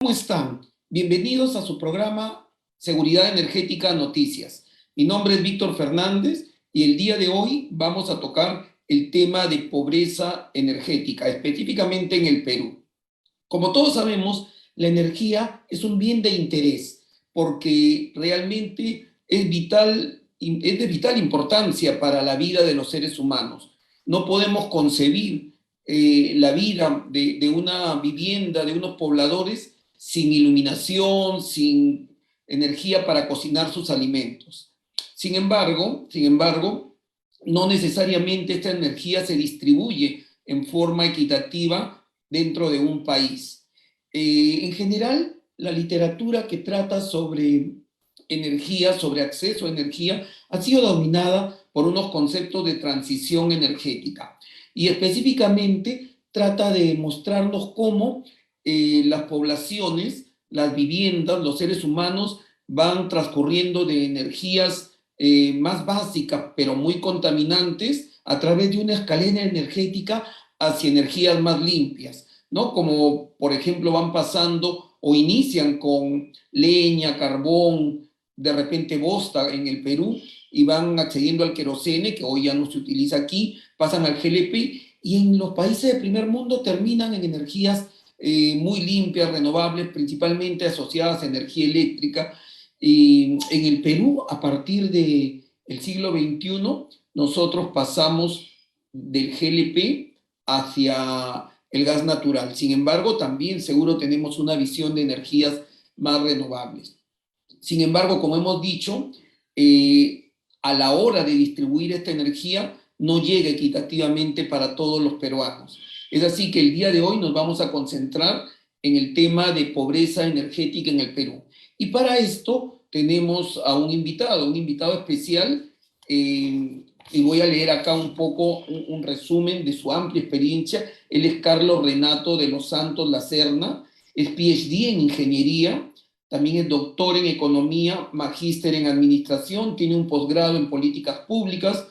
¿Cómo están? Bienvenidos a su programa Seguridad Energética Noticias. Mi nombre es Víctor Fernández y el día de hoy vamos a tocar el tema de pobreza energética, específicamente en el Perú. Como todos sabemos, la energía es un bien de interés porque realmente es de vital importancia para la vida de los seres humanos. No podemos concebir la vida de una vivienda, de unos pobladores, sin iluminación, sin energía para cocinar sus alimentos. Sin embargo, no necesariamente esta energía se distribuye en forma equitativa dentro de un país. En general, la literatura que trata sobre energía, sobre acceso a energía, ha sido dominada por unos conceptos de transición energética y específicamente trata de mostrarnos cómo las poblaciones, las viviendas, los seres humanos van transcurriendo de energías más básicas pero muy contaminantes a través de una escalera energética hacia energías más limpias, ¿no? Como por ejemplo van pasando o inician con leña, carbón, de repente bosta en el Perú y van accediendo al querosene, que hoy ya no se utiliza aquí, pasan al GLP y en los países de primer mundo terminan en energías muy limpias, renovables, principalmente asociadas a energía eléctrica. En el Perú, a partir del siglo XXI, nosotros pasamos del GLP hacia el gas natural. Sin embargo, también seguro tenemos una visión de energías más renovables. Sin embargo, como hemos dicho, a la hora de distribuir esta energía no llega equitativamente para todos los peruanos. Es así que el día de hoy nos vamos a concentrar en el tema de pobreza energética en el Perú. Y para esto tenemos a un invitado especial, y voy a leer acá un poco un resumen de su amplia experiencia. Él es Carlos Renato de los Santos Lacerna, es PhD en Ingeniería, también es doctor en Economía, magíster en Administración, tiene un posgrado en Políticas Públicas,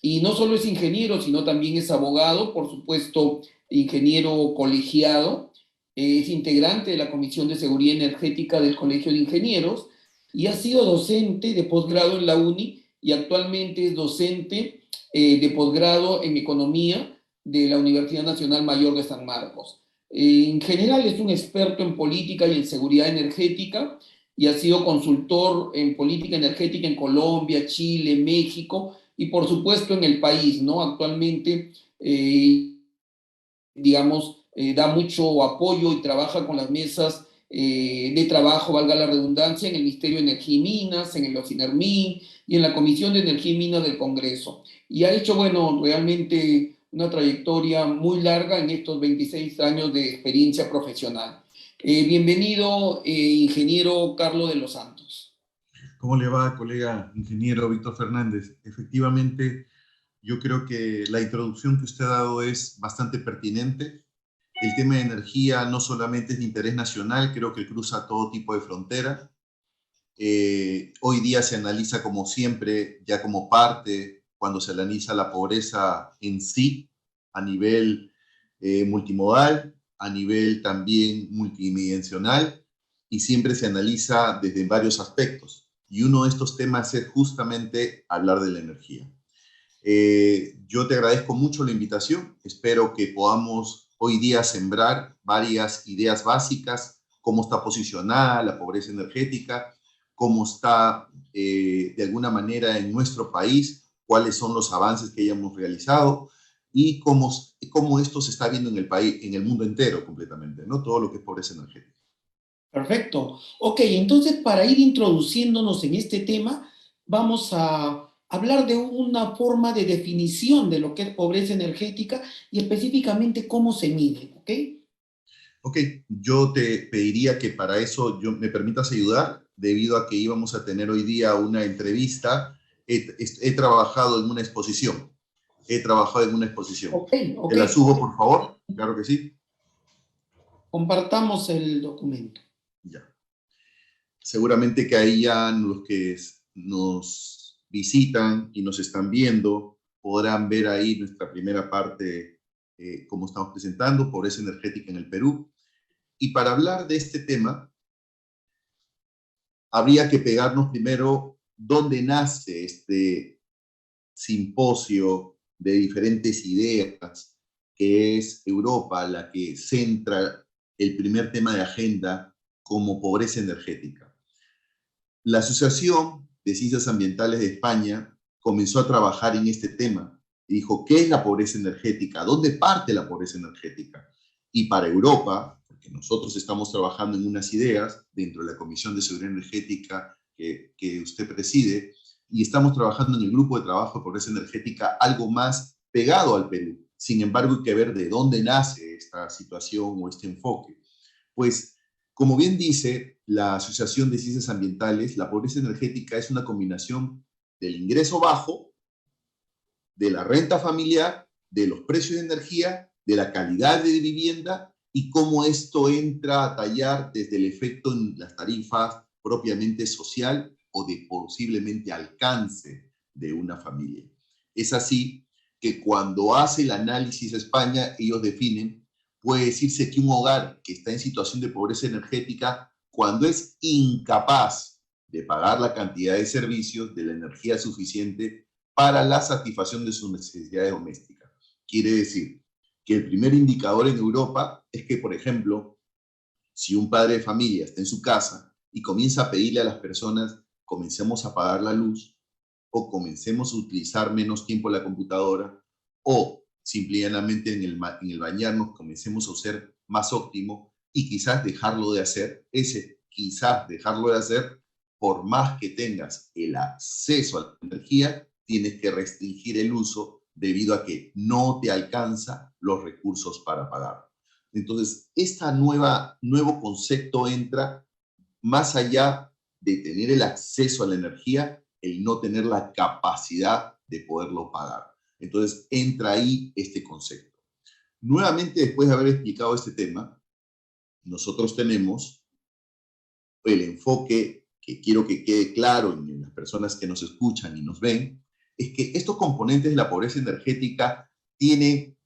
y no solo es ingeniero, sino también es abogado, por supuesto, ingeniero colegiado, es integrante de la Comisión de Seguridad Energética del Colegio de Ingenieros y ha sido docente de posgrado en la UNI y actualmente es docente de posgrado en Economía de la Universidad Nacional Mayor de San Marcos. En general es un experto en política y en seguridad energética y ha sido consultor en política energética en Colombia, Chile, México y por supuesto en el país, ¿no? Actualmente, da mucho apoyo y trabaja con las mesas de trabajo, valga la redundancia, en el Ministerio de Energía y Minas, en el OCINERMIN y en la Comisión de Energía y Minas del Congreso. Y ha hecho, bueno, realmente una trayectoria muy larga en estos 26 años de experiencia profesional. Bienvenido, ingeniero Carlos de los Santos. ¿Cómo le va, colega ingeniero Víctor Fernández? Efectivamente, yo creo que la introducción que usted ha dado es bastante pertinente. El tema de energía no solamente es de interés nacional, creo que cruza todo tipo de frontera. Hoy día se analiza como siempre, ya como parte, cuando se analiza la pobreza en sí, a nivel multimodal, a nivel también multidimensional, y siempre se analiza desde varios aspectos. Y uno de estos temas es justamente hablar de la energía. Yo te agradezco mucho la invitación. Espero que podamos hoy día sembrar varias ideas básicas, cómo está posicionada la pobreza energética, cómo está de alguna manera en nuestro país, cuáles son los avances que hayamos realizado y cómo esto se está viendo en el país, en el mundo entero completamente, ¿no? Todo lo que es pobreza energética. Perfecto. Ok, entonces para ir introduciéndonos en este tema, vamos a hablar de una forma de definición de lo que es pobreza energética y específicamente cómo se mide, ¿ok? Ok, yo te pediría que para eso me permitas ayudar, debido a que íbamos a tener hoy día una entrevista. He trabajado en una exposición. Ok, ok. ¿Te la subo, por favor? Claro que sí. Compartamos el documento. Ya. Seguramente que ahí ya los que nos visitan y nos están viendo podrán ver ahí nuestra primera parte, cómo estamos presentando, pobreza energética en el Perú. Y para hablar de este tema, habría que pegarnos primero dónde nace este simposio de diferentes ideas, que es Europa la que centra el primer tema de agenda como pobreza energética. La Asociación de Ciencias Ambientales de España comenzó a trabajar en este tema y dijo, ¿qué es la pobreza energética? ¿Dónde parte la pobreza energética? Y para Europa, porque nosotros estamos trabajando en unas ideas dentro de la Comisión de Seguridad Energética que usted preside, y estamos trabajando en el grupo de trabajo de pobreza energética algo más pegado al Perú. Sin embargo, hay que ver de dónde nace esta situación o este enfoque. Pues, como bien dice la Asociación de Ciencias Ambientales, la pobreza energética es una combinación del ingreso bajo, de la renta familiar, de los precios de energía, de la calidad de vivienda y cómo esto entra a tallar desde el efecto en las tarifas propiamente social o de posiblemente alcance de una familia. Es así que cuando hace el análisis España, ellos definen, puede decirse que un hogar que está en situación de pobreza energética, cuando es incapaz de pagar la cantidad de servicios, de la energía suficiente para la satisfacción de sus necesidades domésticas. Quiere decir que el primer indicador en Europa es que, por ejemplo, si un padre de familia está en su casa y comienza a pedirle a las personas, comencemos a apagar la luz, o comencemos a utilizar menos tiempo la computadora, o simplemente en el bañarnos comencemos a ser más óptimo y quizás dejarlo de hacer, ese quizás dejarlo de hacer, por más que tengas el acceso a la energía, tienes que restringir el uso debido a que no te alcanza los recursos para pagar. Entonces, este nuevo concepto entra más allá de tener el acceso a la energía, el no tener la capacidad de poderlo pagar. Entonces, entra ahí este concepto. Nuevamente, después de haber explicado este tema, nosotros tenemos el enfoque que quiero que quede claro en las personas que nos escuchan y nos ven, es que estos componentes de la pobreza energética tienen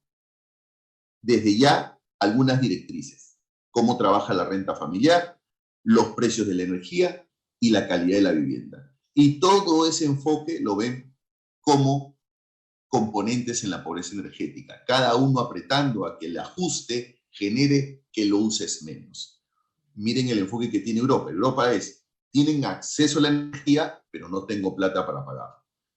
desde ya algunas directrices. Cómo trabaja la renta familiar, los precios de la energía y la calidad de la vivienda. Y todo ese enfoque lo ven como componentes en la pobreza energética, cada uno apretando a que el ajuste genere que lo uses menos. Miren el enfoque que tiene Europa. Europa es, tienen acceso a la energía, pero no tengo plata para pagar.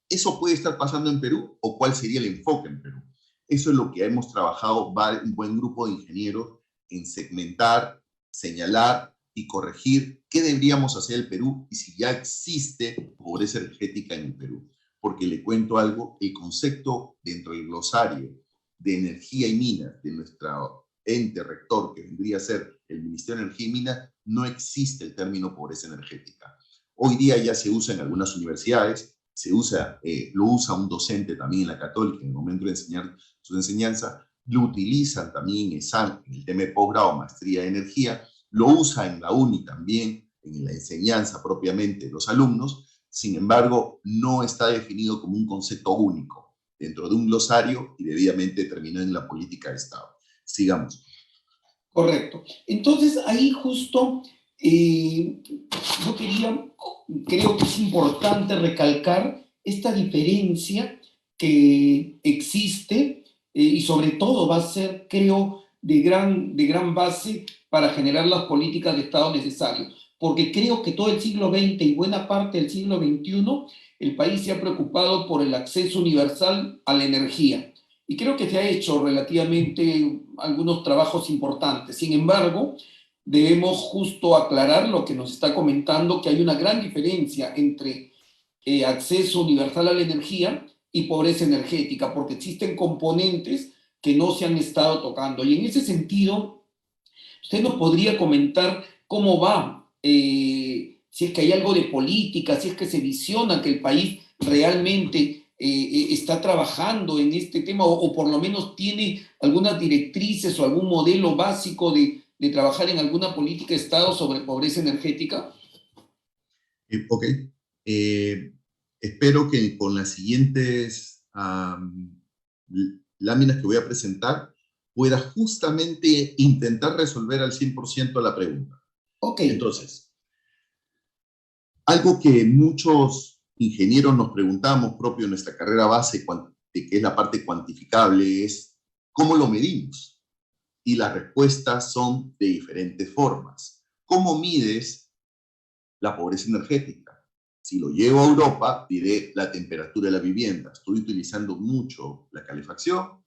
¿Eso puede estar pasando en Perú o cuál sería el enfoque en Perú? Eso es lo que hemos trabajado un buen grupo de ingenieros en segmentar, señalar y corregir qué deberíamos hacer en el Perú y si ya existe pobreza energética en el Perú. Porque le cuento algo, el concepto dentro del glosario de energía y minas de nuestro ente rector, que vendría a ser el Ministerio de Energía y Minas, no existe el término pobreza energética. Hoy día ya se usa en algunas universidades, lo usa un docente también en la Católica en el momento de enseñar su enseñanza, lo utilizan también en ESAN, en el tema de posgrado, maestría de energía, lo usa en la UNI también, en la enseñanza propiamente de los alumnos. Sin embargo, no está definido como un concepto único dentro de un glosario y debidamente determinado en la política de Estado. Sigamos. Correcto. Entonces, ahí justo yo creo que es importante recalcar esta diferencia que existe y sobre todo va a ser, creo, de gran base para generar las políticas de Estado necesarias. Porque creo que todo el siglo XX y buena parte del siglo XXI, el país se ha preocupado por el acceso universal a la energía. Y creo que se ha hecho relativamente algunos trabajos importantes. Sin embargo, debemos justo aclarar lo que nos está comentando, que hay una gran diferencia entre acceso universal a la energía y pobreza energética, porque existen componentes que no se han estado tocando. Y en ese sentido, usted nos podría comentar cómo va, si es que hay algo de política, si es que se visiona que el país realmente está trabajando en este tema o por lo menos tiene algunas directrices o algún modelo básico de trabajar en alguna política de Estado sobre pobreza energética. Ok. Espero que con las siguientes láminas que voy a presentar pueda justamente intentar resolver al 100% la pregunta. Ok. Entonces, algo que muchos ingenieros nos preguntamos propio en nuestra carrera base, que es la parte cuantificable, es ¿cómo lo medimos? Y las respuestas son de diferentes formas. ¿Cómo mides la pobreza energética? Si lo llevo a Europa, diré la temperatura de la vivienda. Estoy utilizando mucho la calefacción,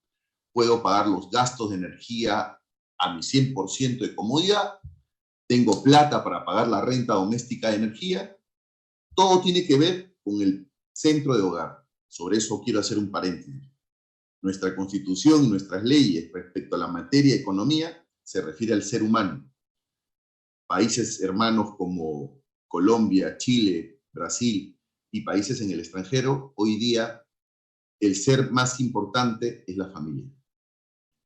puedo pagar los gastos de energía a mi 100% de comodidad, tengo plata para pagar la renta doméstica de energía. Todo tiene que ver con el centro de hogar. Sobre eso quiero hacer un paréntesis. Nuestra Constitución y nuestras leyes respecto a la materia de economía se refiere al ser humano. Países hermanos como Colombia, Chile, Brasil y países en el extranjero, hoy día el ser más importante es la familia.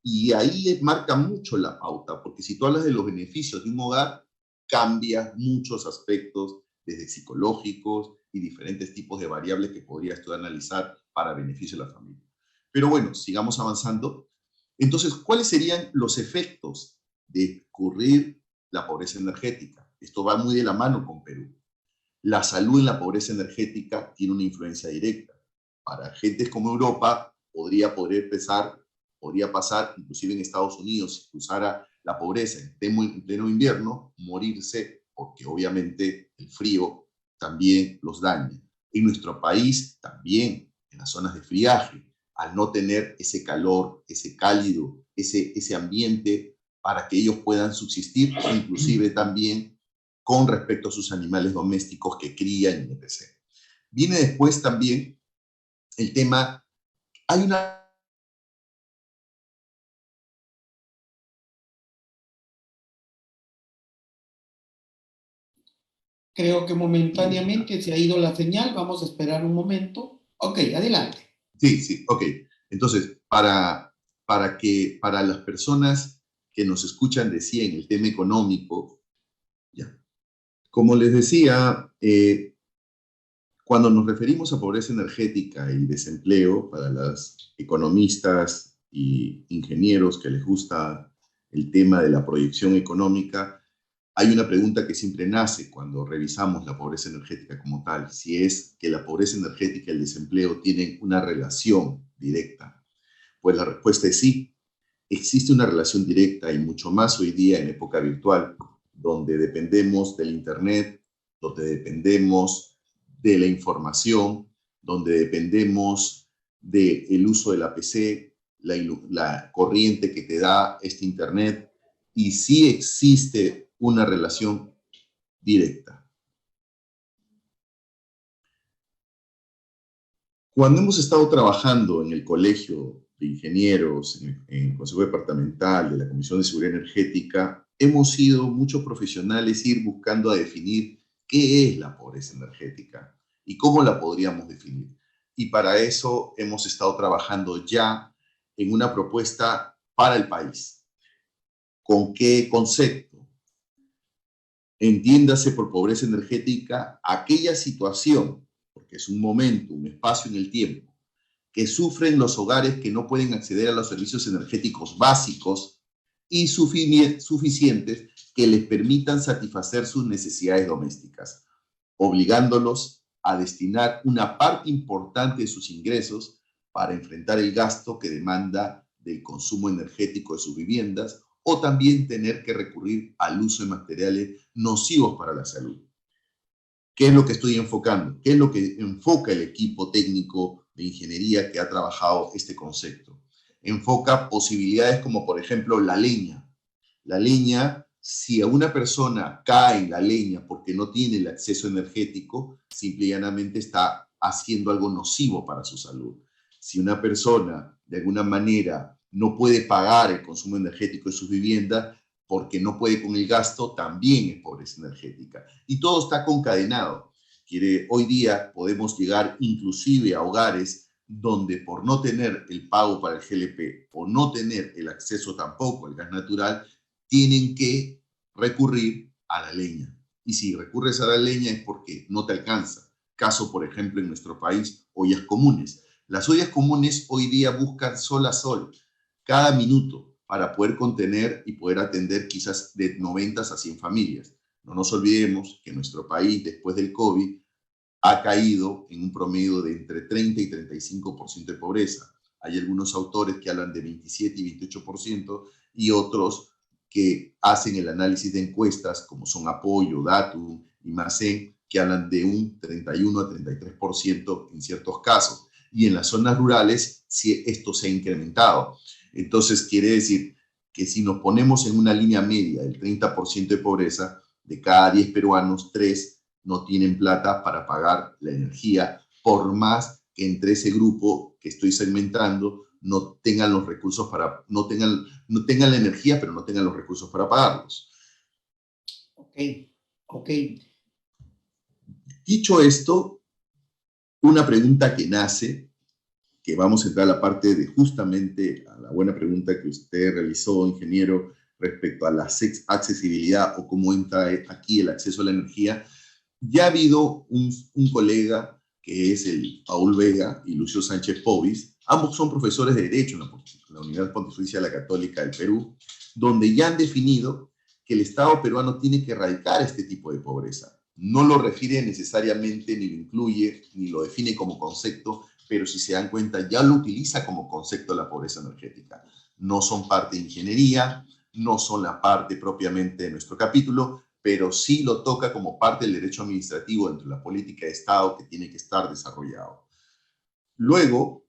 Y ahí marca mucho la pauta, porque si tú hablas de los beneficios de un hogar, cambia muchos aspectos, desde psicológicos y diferentes tipos de variables que podrías tú analizar para beneficio de la familia. Pero bueno, sigamos avanzando. Entonces, ¿cuáles serían los efectos de ocurrir la pobreza energética? Esto va muy de la mano con Perú. La salud en la pobreza energética tiene una influencia directa. Para gentes como Europa, podría pasar, inclusive en Estados Unidos, si cruzara la pobreza en pleno invierno, morirse, porque obviamente el frío también los daña. En nuestro país también, en las zonas de friaje, al no tener ese calor, ese cálido, ese ambiente para que ellos puedan subsistir, inclusive también con respecto a sus animales domésticos que crían, etc. Viene después también el tema, hay una... Creo que momentáneamente se ha ido la señal. Vamos a esperar un momento. Ok, adelante. Sí, sí, ok. Entonces, para las personas que nos escuchan, decía en el tema económico, ya. Como les decía, cuando nos referimos a pobreza energética y desempleo, para los economistas y ingenieros que les gusta el tema de la proyección económica, hay una pregunta que siempre nace cuando revisamos la pobreza energética como tal, si es que la pobreza energética y el desempleo tienen una relación directa. Pues la respuesta es sí, existe una relación directa y mucho más hoy día en época virtual, donde dependemos del Internet, donde dependemos de la información, donde dependemos del uso de la PC, la corriente que te da este Internet, y sí existe una relación directa. Cuando hemos estado trabajando en el colegio de ingenieros, en el Consejo Departamental de la Comisión de Seguridad Energética, hemos sido muchos profesionales ir buscando a definir qué es la pobreza energética y cómo la podríamos definir. Y para eso hemos estado trabajando ya en una propuesta para el país. ¿Con qué concepto? Entiéndase por pobreza energética aquella situación, porque es un momento, un espacio en el tiempo, que sufren los hogares que no pueden acceder a los servicios energéticos básicos y suficientes que les permitan satisfacer sus necesidades domésticas, obligándolos a destinar una parte importante de sus ingresos para enfrentar el gasto que demanda del consumo energético de sus viviendas o también tener que recurrir al uso de materiales nocivos para la salud. ¿Qué es lo que estoy enfocando? ¿Qué es lo que enfoca el equipo técnico de ingeniería que ha trabajado este concepto? Enfoca posibilidades como, por ejemplo, la leña. La leña, si a una persona cae en la leña porque no tiene el acceso energético, simple y llanamente está haciendo algo nocivo para su salud. Si una persona, de alguna manera, no puede pagar el consumo energético de sus viviendas, porque no puede con el gasto, también es pobreza energética. Y todo está concadenado. Hoy día podemos llegar inclusive a hogares donde por no tener el pago para el GLP o no tener el acceso tampoco al gas natural, tienen que recurrir a la leña. Y si recurres a la leña es porque no te alcanza. Caso, por ejemplo, en nuestro país, ollas comunes. Las ollas comunes hoy día buscan sol a sol, cada minuto, para poder contener y poder atender quizás de 90 a 100 familias. No nos olvidemos que nuestro país, después del COVID, ha caído en un promedio de entre 30 y 35% de pobreza. Hay algunos autores que hablan de 27 y 28% y otros que hacen el análisis de encuestas, como son Apoyo, Datum y Macen, que hablan de un 31 a 33% en ciertos casos. Y en las zonas rurales, sí, esto se ha incrementado. Entonces, quiere decir que si nos ponemos en una línea media del 30% de pobreza, de cada 10 peruanos, 3 no tienen plata para pagar la energía, por más que entre ese grupo que estoy segmentando no tengan los recursos para, no tengan la energía, pero no tengan los recursos para pagarlos. Ok, ok. Dicho esto, una pregunta que nace, que vamos a entrar a la parte de justamente a la buena pregunta que usted realizó, ingeniero, respecto a la accesibilidad o cómo entra aquí el acceso a la energía. Ya ha habido un colega que es el Paul Vega y Lucio Sánchez Povis, ambos son profesores de Derecho en la Universidad Pontificia de la Católica del Perú, donde ya han definido que el Estado peruano tiene que erradicar este tipo de pobreza. No lo refiere necesariamente, ni lo incluye, ni lo define como concepto, pero si se dan cuenta, ya lo utiliza como concepto la pobreza energética. No son parte de ingeniería, no son la parte propiamente de nuestro capítulo, pero sí lo toca como parte del derecho administrativo dentro de la política de Estado que tiene que estar desarrollado. Luego,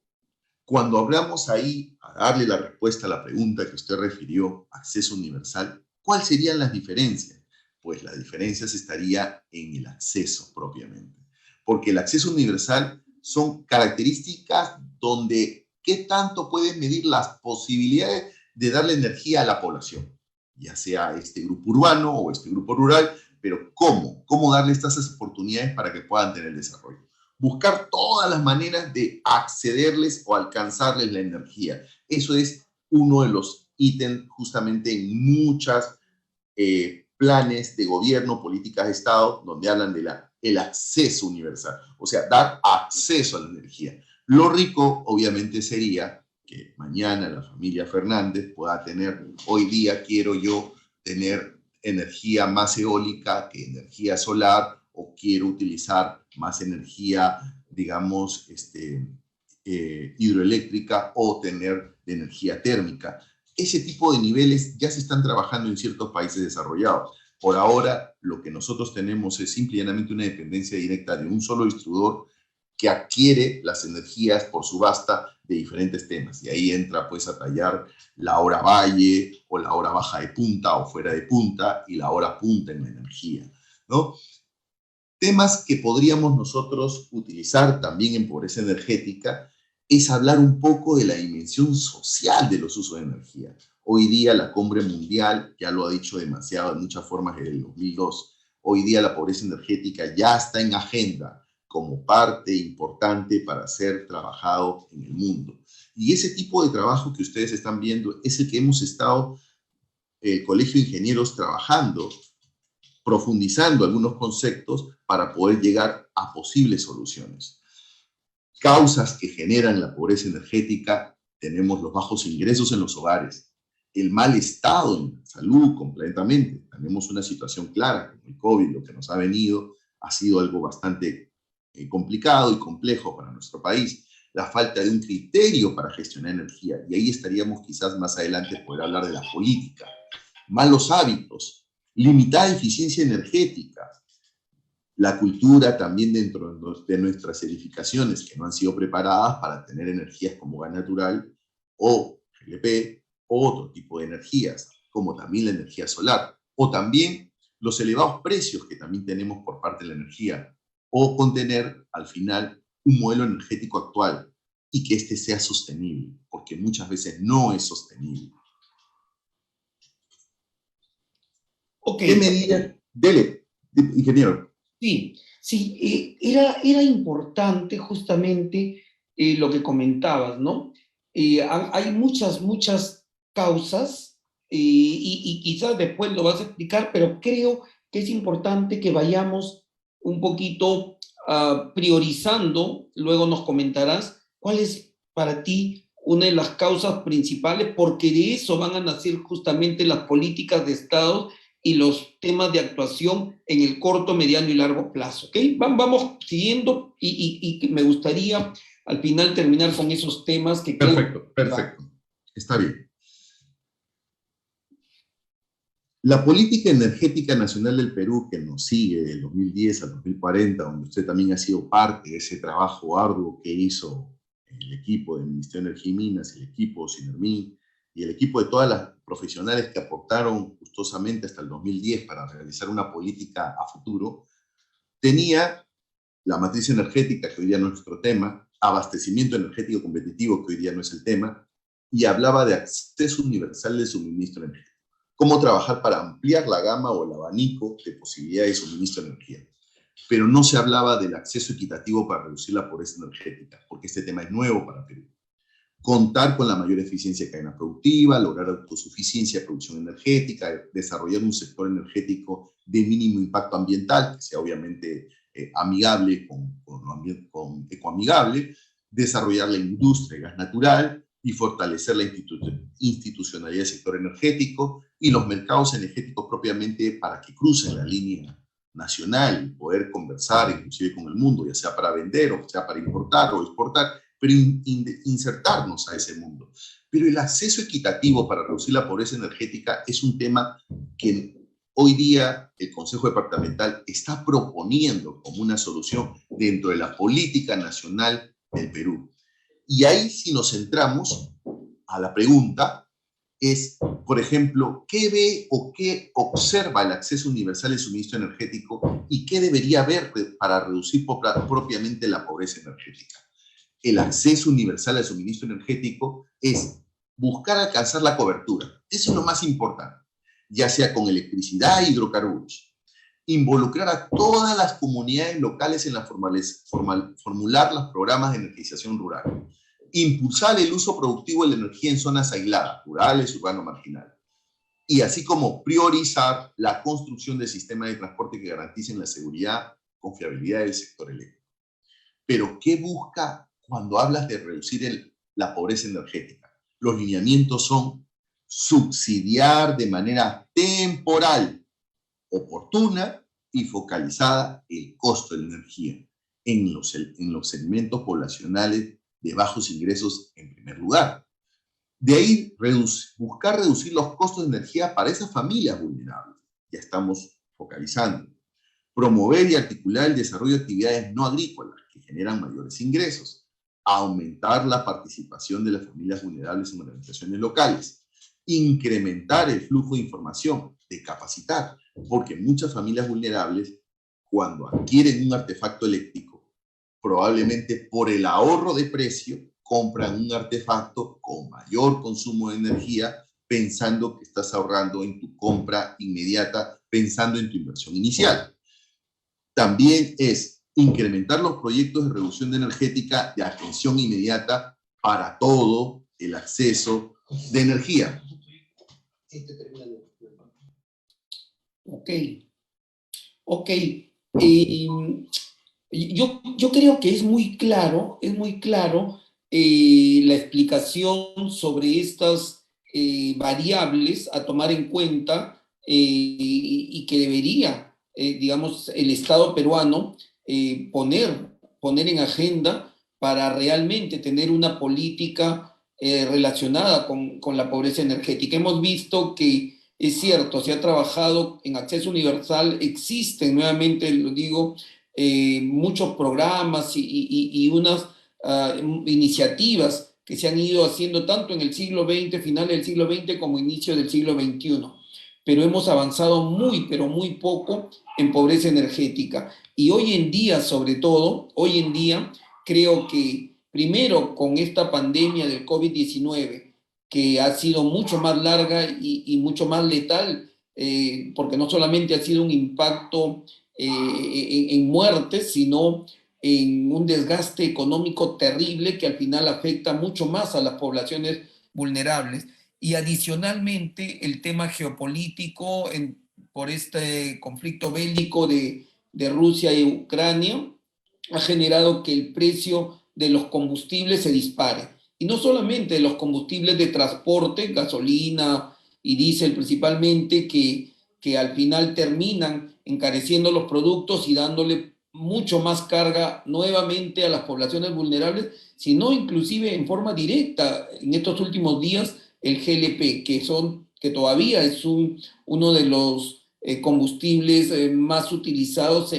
cuando hablamos ahí a darle la respuesta a la pregunta que usted refirió, acceso universal, ¿cuáles serían las diferencias? Pues las diferencias estaría en el acceso propiamente. Porque el acceso universal son características donde qué tanto puedes medir las posibilidades de darle energía a la población, ya sea este grupo urbano o este grupo rural, pero ¿cómo darle estas oportunidades para que puedan tener desarrollo? Buscar todas las maneras de accederles o alcanzarles la energía. Eso es uno de los ítems justamente en muchas planes de gobierno, políticas de Estado, donde hablan de el acceso universal, o sea, dar acceso a la energía. Lo rico, obviamente, sería que mañana la familia Fernández pueda tener, hoy día quiero yo tener energía más eólica que energía solar, o quiero utilizar más energía, digamos, hidroeléctrica, o tener de energía térmica. Ese tipo de niveles ya se están trabajando en ciertos países desarrollados. Por ahora, lo que nosotros tenemos es simple y llanamente una dependencia directa de un solo distribuidor que adquiere las energías por subasta de diferentes temas. Y ahí entra pues a tallar la hora valle o la hora baja de punta o fuera de punta y la hora punta en la energía, ¿no? Temas que podríamos nosotros utilizar también en pobreza energética es hablar un poco de la dimensión social de los usos de energía. Hoy día la Cumbre Mundial ya lo ha dicho demasiado en muchas formas desde el 2002. Hoy día la pobreza energética ya está en agenda como parte importante para ser trabajado en el mundo. Y ese tipo de trabajo que ustedes están viendo es el que hemos estado, el Colegio de Ingenieros, trabajando, profundizando algunos conceptos para poder llegar a posibles soluciones. Causas que generan la pobreza energética: tenemos los bajos ingresos en los hogares, el mal estado en salud completamente. Tenemos una situación clara con el COVID, lo que nos ha venido ha sido algo bastante complicado y complejo para nuestro país. La falta de un criterio para gestionar energía, y ahí estaríamos quizás más adelante poder hablar de la política. Malos hábitos, limitada eficiencia energética, la cultura también dentro de nuestras edificaciones que no han sido preparadas para tener energías como gas natural o GLP o otro tipo de energías, como también la energía solar, o también los elevados precios que también tenemos por parte de la energía, o contener al final un modelo energético actual y que este sea sostenible, porque muchas veces no es sostenible. Ok. ¿Qué medida? Dele, ingeniero. Sí, sí, era importante justamente lo que comentabas, ¿no? Hay muchas causas y quizás después lo vas a explicar, pero creo que es importante que vayamos un poquito priorizando, luego nos comentarás cuál es para ti una de las causas principales, porque de eso van a nacer justamente las políticas de Estado y los temas de actuación en el corto, mediano y largo plazo. ¿Okay? Vamos siguiendo y me gustaría al final terminar con esos temas que creo... Perfecto, perfecto. Está bien. La política energética nacional del Perú, que nos sigue del 2010 al 2040, donde usted también ha sido parte de ese trabajo arduo que hizo el equipo del Ministerio de Energía y Minas, el equipo Sinermin y el equipo de todas las profesionales que aportaron gustosamente hasta el 2010 para realizar una política a futuro, tenía la matriz energética, que hoy día no es nuestro tema, abastecimiento energético competitivo, que hoy día no es el tema, y hablaba de acceso universal de suministro energético. Cómo trabajar para ampliar la gama o el abanico de posibilidades de suministro de energía. Pero no se hablaba del acceso equitativo para reducir la pobreza energética, porque este tema es nuevo para Perú. Contar con la mayor eficiencia de cadena productiva, lograr autosuficiencia de producción energética, desarrollar un sector energético de mínimo impacto ambiental, que sea obviamente amigable con ecoamigable, desarrollar la industria de gas natural y fortalecer la institucionalidad del sector energético y los mercados energéticos propiamente para que crucen la línea nacional y poder conversar inclusive con el mundo, ya sea para vender o sea para importar o exportar, pero insertarnos a ese mundo. Pero el acceso equitativo para reducir la pobreza energética es un tema que hoy día el Consejo Departamental está proponiendo como una solución dentro de la política nacional del Perú. Y ahí si nos centramos a la pregunta es, por ejemplo, ¿qué ve o qué observa el acceso universal al suministro energético y qué debería haber para reducir propiamente la pobreza energética? El acceso universal al suministro energético es buscar alcanzar la cobertura. Eso es lo más importante, ya sea con electricidad e hidrocarburos. Involucrar a todas las comunidades locales en formular los programas de energización rural. Impulsar el uso productivo de la energía en zonas aisladas, rurales, urbano, marginal. Y así como priorizar la construcción de sistemas de transporte que garanticen la seguridad, confiabilidad del sector eléctrico. Pero, ¿qué busca cuando hablas de reducir la pobreza energética? Los lineamientos son subsidiar de manera temporal, oportuna y focalizada el costo de la energía en los segmentos poblacionales de bajos ingresos en primer lugar. De ahí buscar reducir los costos de energía para esas familias vulnerables. Ya estamos focalizando. Promover y articular el desarrollo de actividades no agrícolas que generan mayores ingresos. Aumentar la participación de las familias vulnerables en organizaciones locales. Incrementar el flujo de información, de capacitar, porque muchas familias vulnerables, cuando adquieren un artefacto eléctrico, probablemente por el ahorro de precio, compran un artefacto con mayor consumo de energía, pensando que estás ahorrando en tu compra inmediata, pensando en tu inversión inicial. También es incrementar los proyectos de reducción energética de atención inmediata para todo el acceso de energía. Ok, ok. Yo creo que es muy claro la explicación sobre estas variables a tomar en cuenta y que debería, digamos, el Estado peruano poner en agenda para realmente tener una política relacionada con la pobreza energética. Hemos visto que es cierto, se ha trabajado en acceso universal, existen, nuevamente lo digo, muchos programas y unas iniciativas que se han ido haciendo tanto en el siglo XX, final del siglo XX, como inicio del siglo XXI. Pero hemos avanzado muy, pero muy poco en pobreza energética. Y hoy en día, sobre todo, hoy en día, creo que primero con esta pandemia del COVID-19, que ha sido mucho más larga y mucho más letal, porque no solamente ha sido un impacto en muertes, sino en un desgaste económico terrible que al final afecta mucho más a las poblaciones vulnerables. Y adicionalmente el tema geopolítico por este conflicto bélico de Rusia y Ucrania ha generado que el precio de los combustibles se dispare. y no solamente de los combustibles de transporte, gasolina y diésel principalmente, que al final terminan encareciendo los productos y dándole mucho más carga nuevamente a las poblaciones vulnerables, sino inclusive en forma directa en estos últimos días el GLP, que todavía es uno de los combustibles más utilizados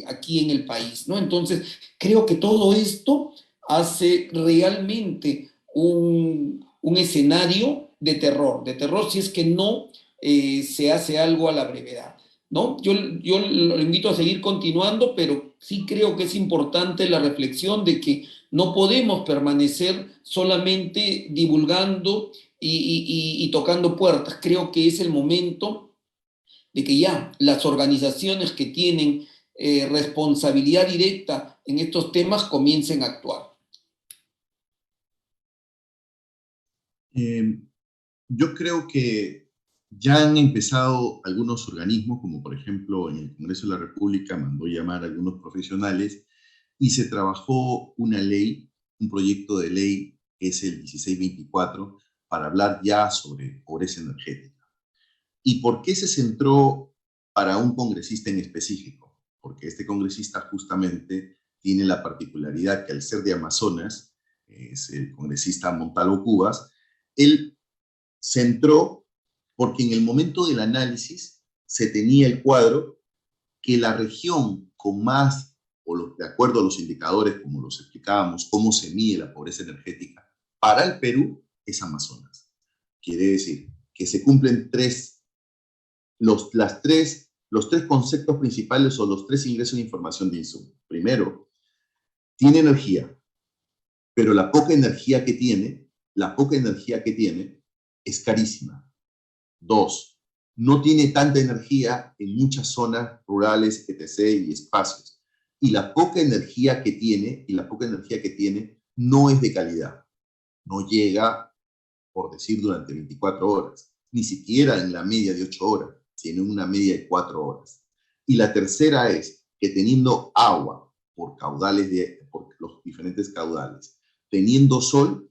aquí en el país, ¿no? Entonces, creo que todo esto hace realmente un escenario de terror si es que no se hace algo a la brevedad, ¿no? Yo lo invito a seguir continuando, pero sí creo que es importante la reflexión de que no podemos permanecer solamente divulgando y tocando puertas. Creo que es el momento de que ya las organizaciones que tienen responsabilidad directa en estos temas comiencen a actuar. Eh, yo creo que ya han empezado algunos organismos, como por ejemplo en el Congreso de la República mandó llamar a algunos profesionales y se trabajó una ley, un proyecto de ley que es el 1624 para hablar ya sobre pobreza energética. ¿Y por qué se centró para un congresista en específico? Porque este congresista justamente tiene la particularidad que al ser de Amazonas, es el congresista Montalvo Cubas, él centró porque en el momento del análisis se tenía el cuadro que la región con más, de acuerdo a los indicadores, como los explicábamos, cómo se mide la pobreza energética, para el Perú es Amazonas. Quiere decir que se cumplen los tres conceptos principales o los tres ingresos de información de insumo. Primero, tiene energía, pero la poca energía que tiene es carísima. Dos, no tiene tanta energía en muchas zonas rurales, etc. y espacios. Y la poca energía que tiene no es de calidad. No llega, por decir, durante 24 horas, ni siquiera en la media de 8 horas, sino en una media de 4 horas. Y la tercera es que teniendo agua por los diferentes caudales, teniendo sol,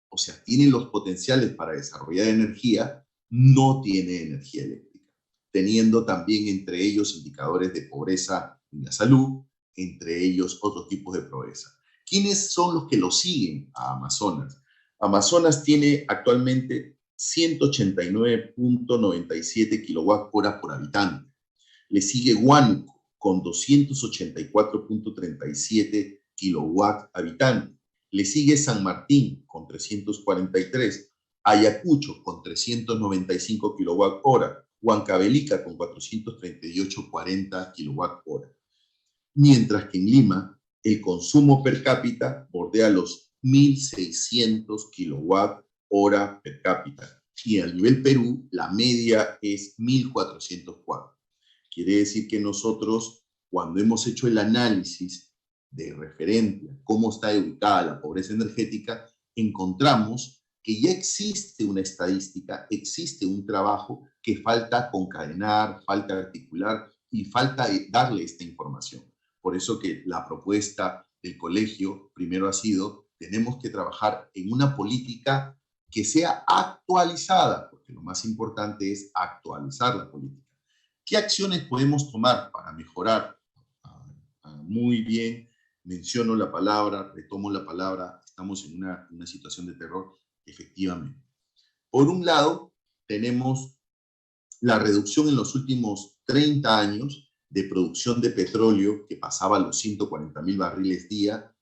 o sea, tiene los potenciales para desarrollar energía, no tiene energía eléctrica, teniendo también entre ellos indicadores de pobreza en la salud, entre ellos otros tipos de pobreza. ¿Quiénes son los que lo siguen a Amazonas? Amazonas tiene actualmente 189.97 kilowatt hora por habitante. Le sigue Huánuco con 284.37 kilowatt habitante. Le sigue San Martín con 343, Ayacucho con 395 kilowatt hora, Huancavelica con 438.40 kilowatt hora. Mientras que en Lima el consumo per cápita bordea los 1.600 kilowatt hora per cápita y a nivel Perú la media es 1.404. Quiere decir que nosotros, cuando hemos hecho el análisis de referente a cómo está ubicada la pobreza energética, encontramos que ya existe una estadística, existe un trabajo que falta concadenar, falta articular y falta darle esta información. Por eso que la propuesta del colegio primero ha sido, tenemos que trabajar en una política que sea actualizada, porque lo más importante es actualizar la política. ¿Qué acciones podemos tomar para mejorar? Muy bien, menciono la palabra, retomo la palabra, estamos en una situación de terror, efectivamente. Por un lado, tenemos la reducción en los últimos 30 años de producción de petróleo que pasaba a los 140.000 barriles día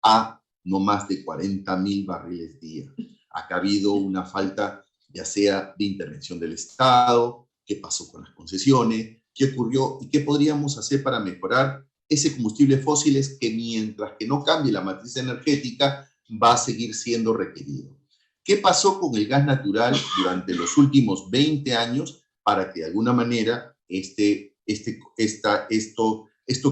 a no más de 40.000 barriles día. Acá ha habido una falta ya sea de intervención del Estado, qué pasó con las concesiones, qué ocurrió y qué podríamos hacer para mejorar ese combustible fósil que mientras que no cambie la matriz energética va a seguir siendo requerido. ¿Qué pasó con el gas natural durante los últimos 20 años para que de alguna manera esto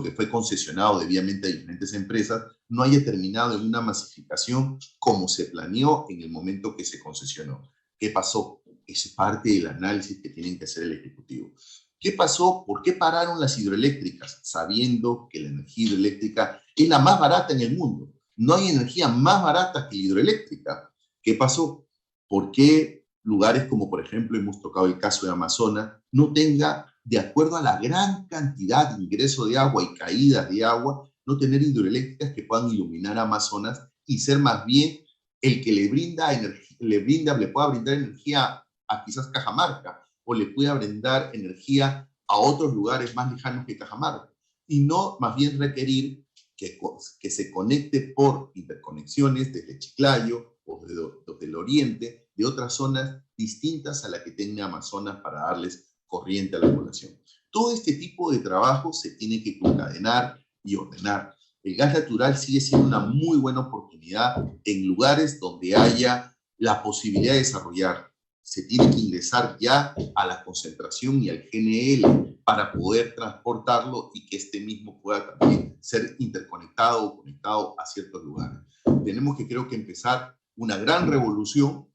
que fue concesionado debidamente a diferentes empresas no haya terminado en una masificación como se planeó en el momento que se concesionó? ¿Qué pasó? Es parte del análisis que tienen que hacer el Ejecutivo. ¿Qué pasó? ¿Por qué pararon las hidroeléctricas? Sabiendo que la energía hidroeléctrica es la más barata en el mundo. No hay energía más barata que la hidroeléctrica. ¿Qué pasó? ¿Por qué lugares como, por ejemplo, hemos tocado el caso de Amazonas, no tenga, de acuerdo a la gran cantidad de ingreso de agua y caídas de agua, no tener hidroeléctricas que puedan iluminar Amazonas y ser más bien el que le brinda energía, le pueda brindar energía a quizás Cajamarca o le pueda brindar energía a otros lugares más lejanos que Cajamarca? Y no más bien requerir que se conecte por interconexiones desde Chiclayo o desde el oriente, de otras zonas distintas a la que tenga Amazonas para darles corriente a la población. Todo este tipo de trabajo se tiene que concadenar y ordenar. El gas natural sigue siendo una muy buena oportunidad en lugares donde haya la posibilidad de desarrollar. Se tiene que ingresar ya a la concentración y al GNL para poder transportarlo y que este mismo pueda también ser interconectado o conectado a ciertos lugares. Tenemos que, creo que, empezar una gran revolución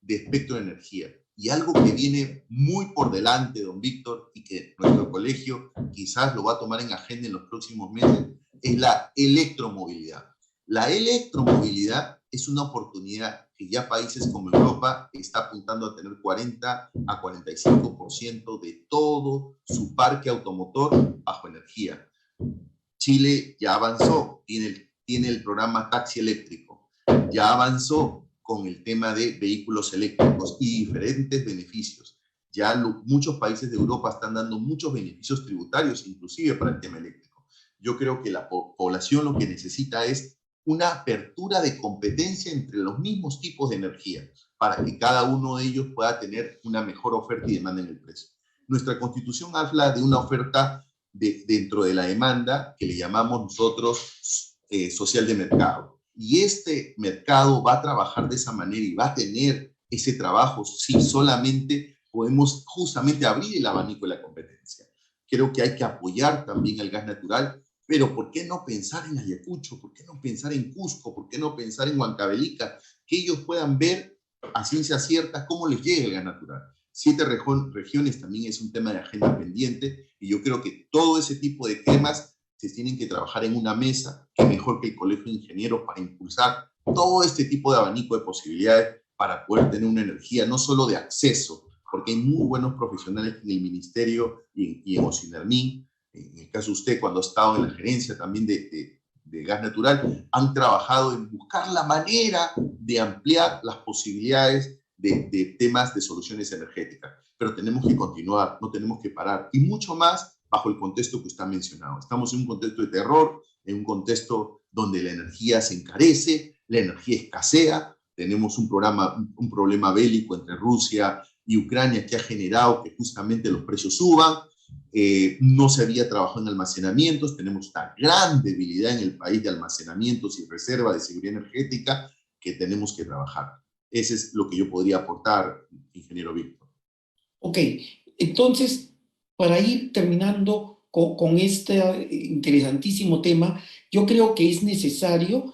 de espectro de energía. Y algo que viene muy por delante, don Víctor, y que nuestro colegio quizás lo va a tomar en agenda en los próximos meses, es la electromovilidad. La electromovilidad es una oportunidad que ya países como Europa está apuntando a tener 40 a 45% de todo su parque automotor bajo energía. Chile ya avanzó, tiene el programa taxi eléctrico, ya avanzó con el tema de vehículos eléctricos y diferentes beneficios. Ya muchos países de Europa están dando muchos beneficios tributarios, inclusive para el tema eléctrico. Yo creo que la población lo que necesita es una apertura de competencia entre los mismos tipos de energía para que cada uno de ellos pueda tener una mejor oferta y demanda en el precio. Nuestra Constitución habla de una oferta dentro de la demanda que le llamamos nosotros social de mercado. Y este mercado va a trabajar de esa manera y va a tener ese trabajo si solamente podemos justamente abrir el abanico de la competencia. Creo que hay que apoyar también el gas natural, pero ¿por qué no pensar en Ayacucho? ¿Por qué no pensar en Cusco? ¿Por qué no pensar en Huancavelica? Que ellos puedan ver a ciencia cierta cómo les llega el gas natural. 7 regiones también es un tema de agenda pendiente y yo creo que todo ese tipo de temas se tienen que trabajar en una mesa, que mejor que el Colegio de Ingenieros para impulsar todo este tipo de abanico de posibilidades para poder tener una energía no solo de acceso, porque hay muy buenos profesionales en el Ministerio y en Ocinermin, en el caso de usted cuando ha estado en la gerencia también de gas natural, han trabajado en buscar la manera de ampliar las posibilidades de temas de soluciones energéticas. Pero tenemos que continuar, no tenemos que parar. Y mucho más bajo el contexto que usted ha mencionado. Estamos en un contexto de terror, en un contexto donde la energía se encarece, la energía escasea, tenemos un problema bélico entre Rusia y Ucrania que ha generado que justamente los precios suban, no se había trabajado en almacenamientos, tenemos una gran debilidad en el país de almacenamientos y reserva de seguridad energética que tenemos que trabajar. Ese es lo que yo podría aportar, ingeniero Víctor. Ok, entonces, para ir terminando con este interesantísimo tema, yo creo que es necesario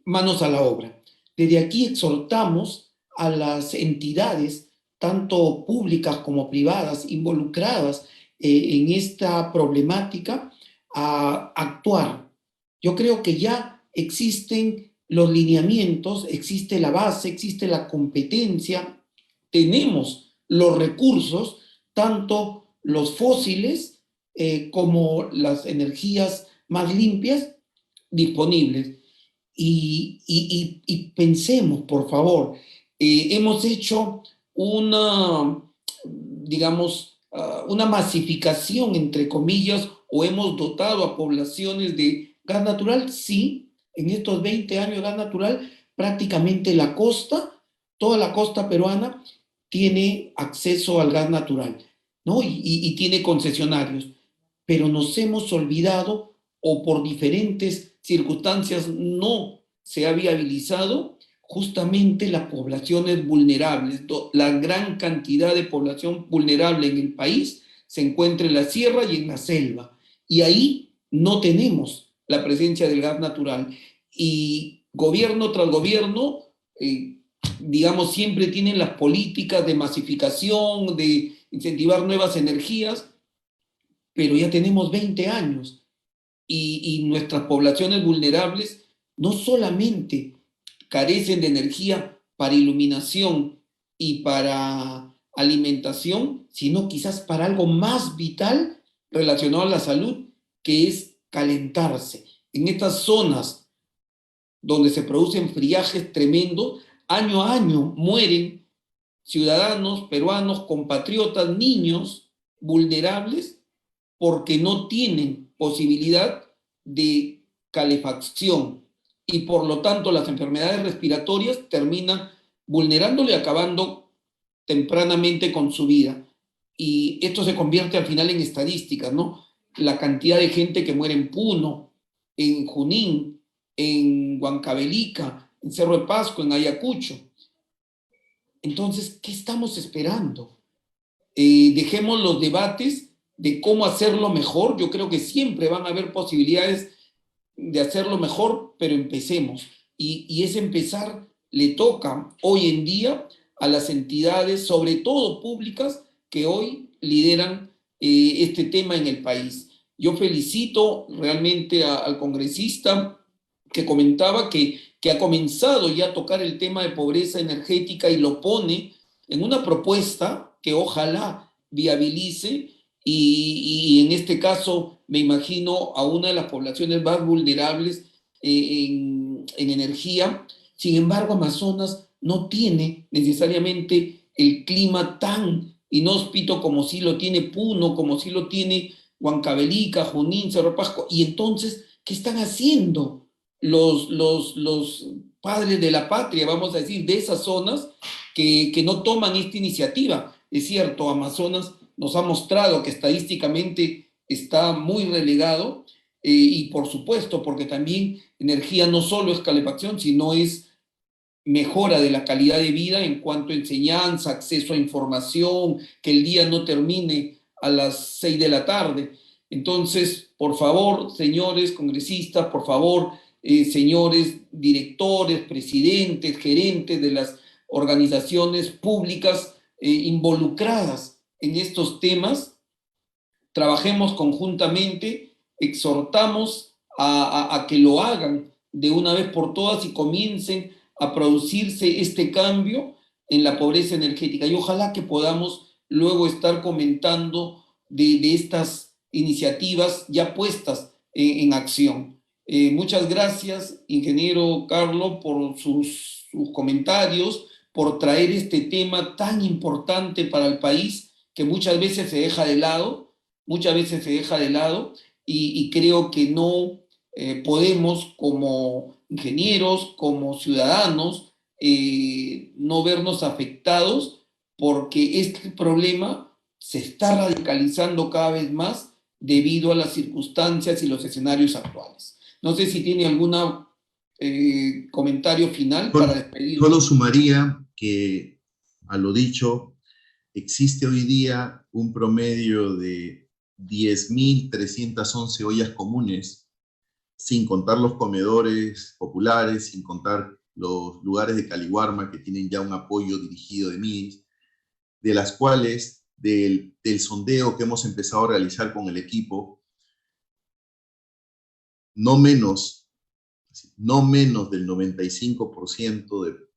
manos a la obra. Desde aquí exhortamos a las entidades, tanto públicas como privadas, involucradas en esta problemática, a actuar. Yo creo que ya existen los lineamientos, existe la base, existe la competencia, tenemos los recursos, tanto los fósiles como las energías más limpias disponibles. Y pensemos, por favor, hemos hecho una, digamos, una masificación, entre comillas, o hemos dotado a poblaciones de gas natural. Sí, en estos 20 años de gas natural, prácticamente la costa, toda la costa peruana, tiene acceso al gas natural, ¿no? Y tiene concesionarios, pero nos hemos olvidado o por diferentes circunstancias no se ha viabilizado justamente las poblaciones vulnerables. La gran cantidad de población vulnerable en el país se encuentra en la sierra y en la selva, y ahí no tenemos la presencia del gas natural. Y gobierno tras gobierno, digamos, siempre tienen las políticas de masificación, de incentivar nuevas energías, pero ya tenemos 20 años y nuestras poblaciones vulnerables no solamente carecen de energía para iluminación y para alimentación, sino quizás para algo más vital relacionado a la salud, que es calentarse. En estas zonas donde se producen friajes tremendos, año a año mueren ciudadanos peruanos, compatriotas, niños vulnerables porque no tienen posibilidad de calefacción y por lo tanto las enfermedades respiratorias terminan vulnerándole y acabando tempranamente con su vida. Y esto se convierte al final en estadísticas, ¿no? La cantidad de gente que muere en Puno, en Junín, en Huancavelica, en Cerro de Pasco, en Ayacucho. Entonces, ¿qué estamos esperando? Dejemos los debates de cómo hacerlo mejor. Yo creo que siempre van a haber posibilidades de hacerlo mejor, pero empecemos. Y ese empezar le toca hoy en día a las entidades, sobre todo públicas, que hoy lideran este tema en el país. Yo felicito realmente al congresista que comentaba que ha comenzado ya a tocar el tema de pobreza energética y lo pone en una propuesta que ojalá viabilice y en este caso me imagino a una de las poblaciones más vulnerables en energía. Sin embargo, Amazonas no tiene necesariamente el clima tan inhóspito como si lo tiene Puno, como si lo tiene Huancavelica, Junín, Cerro Pasco. Y entonces, ¿qué están haciendo los padres de la patria, vamos a decir, de esas zonas que no toman esta iniciativa? Es cierto, Amazonas nos ha mostrado que estadísticamente está muy relegado y por supuesto, porque también energía no solo es calefacción, sino es mejora de la calidad de vida en cuanto a enseñanza, acceso a información, que el día no termine a las 6 de la tarde. Entonces, por favor, señores congresistas, por favor, señores directores, presidentes, gerentes de las organizaciones públicas involucradas en estos temas, trabajemos conjuntamente, exhortamos a que lo hagan de una vez por todas y comiencen a producirse este cambio en la pobreza energética. Y ojalá que podamos luego estar comentando de estas iniciativas ya puestas en acción. Muchas gracias, ingeniero Carlos, por sus comentarios, por traer este tema tan importante para el país que muchas veces se deja de lado, muchas veces se deja de lado y creo que no podemos como ingenieros, como ciudadanos, no vernos afectados porque este problema se está radicalizando cada vez más debido a las circunstancias y los escenarios actuales. No sé si tiene algún comentario final para despedirnos. Solo sumaría que a lo dicho, existe hoy día un promedio de 10.311 ollas comunes, sin contar los comedores populares, sin contar los lugares de caliwarma que tienen ya un apoyo dirigido de MIDIS, de las cuales del sondeo que hemos empezado a realizar con el equipo, no menos del 95%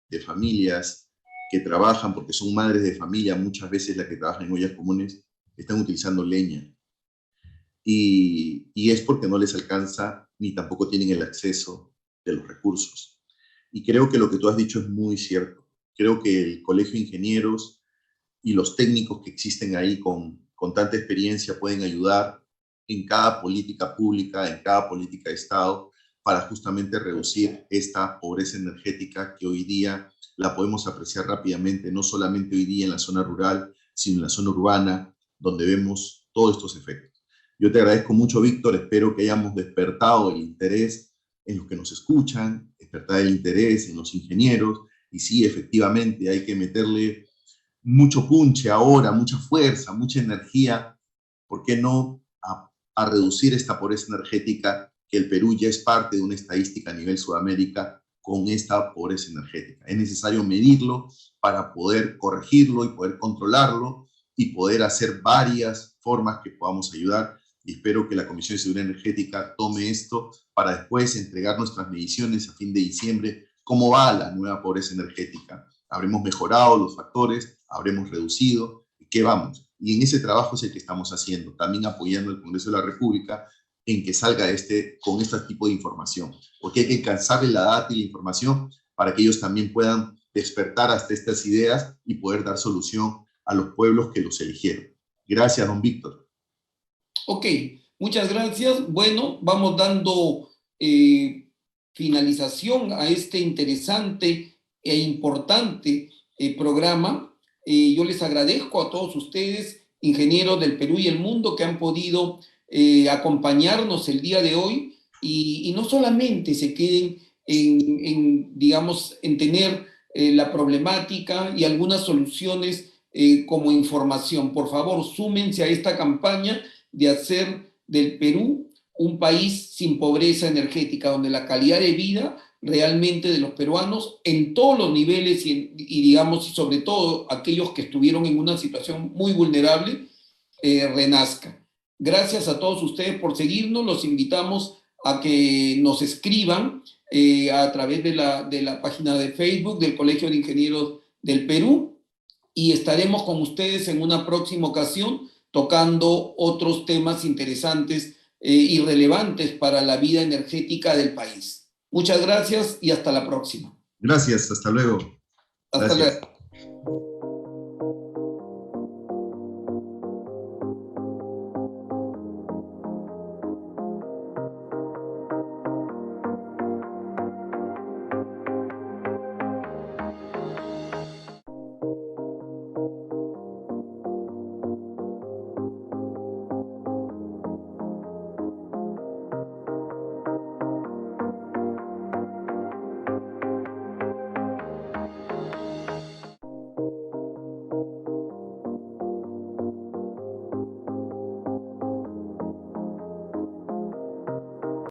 de familias que trabajan, porque son madres de familia, muchas veces las que trabajan en ollas comunes, están utilizando leña. Y es porque no les alcanza ni tampoco tienen el acceso de los recursos. Y creo que lo que tú has dicho es muy cierto. Creo que el Colegio de Ingenieros y los técnicos que existen ahí con tanta experiencia pueden ayudar en cada política pública, en cada política de Estado, para justamente reducir esta pobreza energética que hoy día la podemos apreciar rápidamente, no solamente hoy día en la zona rural, sino en la zona urbana, donde vemos todos estos efectos. Yo te agradezco mucho, Víctor, espero que hayamos despertado el interés en los que nos escuchan, despertar el interés en los ingenieros, y sí, efectivamente, hay que meterle mucho punche ahora, mucha fuerza, mucha energía, ¿por qué no?, a reducir esta pobreza energética, que el Perú ya es parte de una estadística a nivel Sudamérica con esta pobreza energética. Es necesario medirlo para poder corregirlo y poder controlarlo y poder hacer varias formas que podamos ayudar. y espero que la Comisión de Seguridad Energética tome esto para después entregar nuestras mediciones a fin de diciembre, cómo va la nueva pobreza energética. Habremos mejorado los factores, habremos reducido, ¿qué vamos? Y en ese trabajo es el que estamos haciendo, también apoyando al Congreso de la República en que salga con este tipo de información, porque hay que alcanzarle la data y la información para que ellos también puedan despertar hasta estas ideas y poder dar solución a los pueblos que los eligieron. Gracias, don Víctor. Ok, muchas gracias. Bueno, vamos dando finalización a este interesante e importante programa. Yo les agradezco a todos ustedes, ingenieros del Perú y el mundo, que han podido acompañarnos el día de hoy y no solamente se queden digamos, en tener la problemática y algunas soluciones como información. Por favor, súmense a esta campaña de hacer del Perú un país sin pobreza energética, donde la calidad de vida realmente de los peruanos en todos los niveles digamos, y sobre todo aquellos que estuvieron en una situación muy vulnerable, renazca. Gracias a todos ustedes por seguirnos. Los invitamos a que nos escriban a través de la página de Facebook del Colegio de Ingenieros del Perú, y estaremos con ustedes en una próxima ocasión tocando otros temas interesantes y relevantes para la vida energética del país. Muchas gracias y hasta la próxima. Gracias, hasta luego. Hasta luego.